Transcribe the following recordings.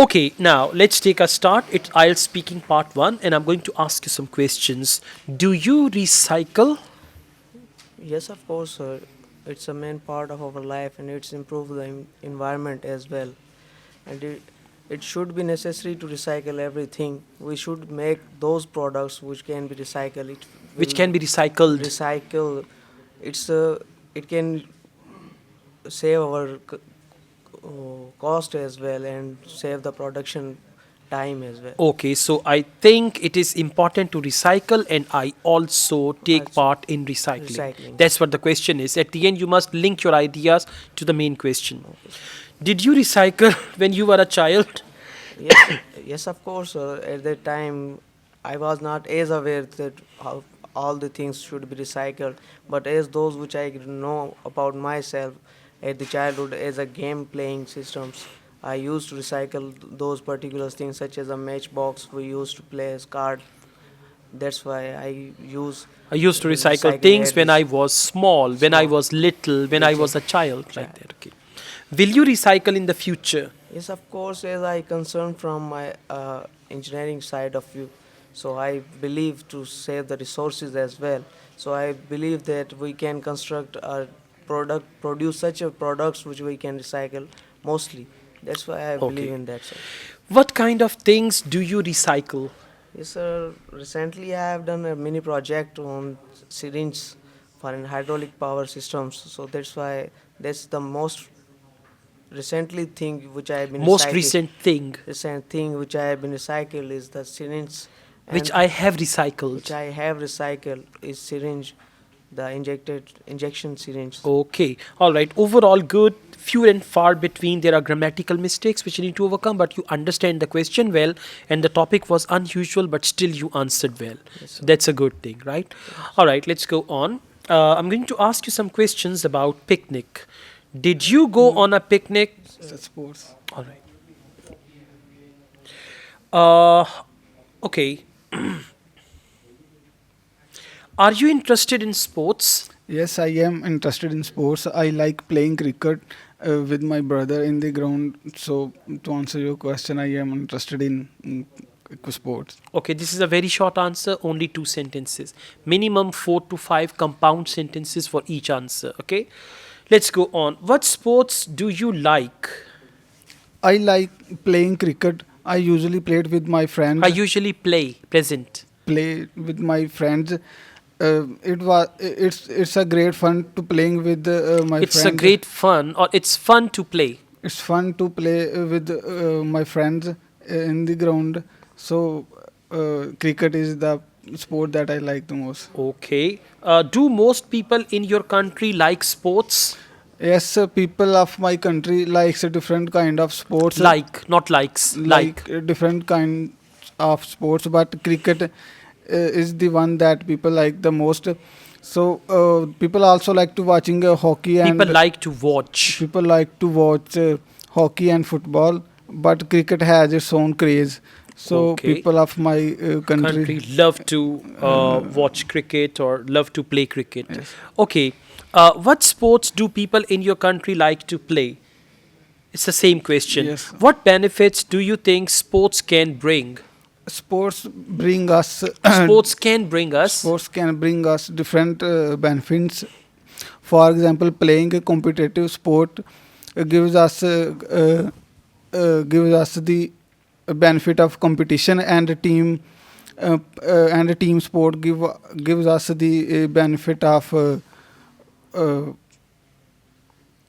Okay, now let's take a start. It's Ielts speaking part one, and I'm going to ask you some questions. Do you recycle? Yes, of course, sir. It's a main part of our life and it's improve the environment as well. And it should be necessary to recycle everything. We should make those products which can be recycled. It Which will can be recycled? recycle. It's it can save our cost as well and save the production time as well. Okay, so I think it is important to recycle, and I also take Also, part in recycling. recycling. That's what the question is. At the end, you must link your ideas to the main question. Okay. Did you recycle when you were a child? Yes, yes, of course. At that time, I was not as aware that how all the things should be recycled. But as those which I know about myself at the childhood as a game playing systems, I used to recycle those particular things such as a matchbox we used to play as card. That's why I use I used to recycle recycling things at when I this was small, when I small was little, when I little was a child, like child. that. Okay. Will you recycle in the future? Yes, of course, as I concern from my engineering side of view, so I believe to save the resources as well. So I believe that we can construct a product, produce such a products which we can recycle mostly. That's why I believe Okay. in that side. What kind of things do you recycle? Yes, sir. Recently, I have done a mini project on syringes for an hydraulic power systems. So that's why that's the most recently thing which I have been Most recycling. recent thing Recent thing which I have been recycled is the syringe, which and I have which recycled. I have recycled is syringe, the injected injection syringe. Okay, all right. Overall, good. Few and far between. There are grammatical mistakes which you need to overcome, but you understand the question well, and the topic was unusual, but still you answered well. Yes, So sir. that's a good thing, right? Yes. All right, let's go on. I'm going to ask you some questions about picnic. Did you go on a picnic? Sports. All right. Uh, okay. Are you interested in sports? Yes, I am interested in sports. I like playing cricket with my brother in the ground. So, to answer your question, I am interested in sports. Okay, this is a very short answer, only two sentences. Minimum 4 to 5 compound sentences for each answer. Okay, let's go on. What sports do you like? I like playing cricket. I usually played with my I friends. usually play, present. Play with my friends. It's a great fun to playing with my It's a friends. great fun, or it's fun to play. It's fun to play with my friends in the ground. So, cricket is the sport that I like the most. Okay. Do most people in your country like sports? Yes, people of my country likes a different kind of sports, Like, not likes, like. different kind of sports, but cricket is the one that people like the most. So people also like to watching hockey, People and like to watch. people like to watch hockey and football, but cricket has its own craze. So Okay. people of my Country country, love to watch cricket or love to play cricket. yes. Okay. What sports do people in your country like to play? It's the same question. Yes, What benefits do you think sports can bring? sports bring us Sports can bring us. sports can bring us different benefits. For example, playing a competitive sport gives us the benefit of competition, and a team sport gives us the uh,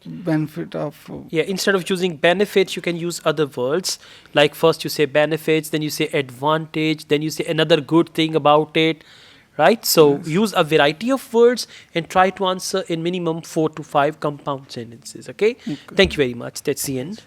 benefit of Yeah, instead of using benefits, you can use other words. Like first you say benefits, then you say advantage, then you say another good thing about it, right? So yes. use a variety of words and try to answer in minimum 4 to 5 compound sentences. Okay. Okay. Thank you very much. That's the end.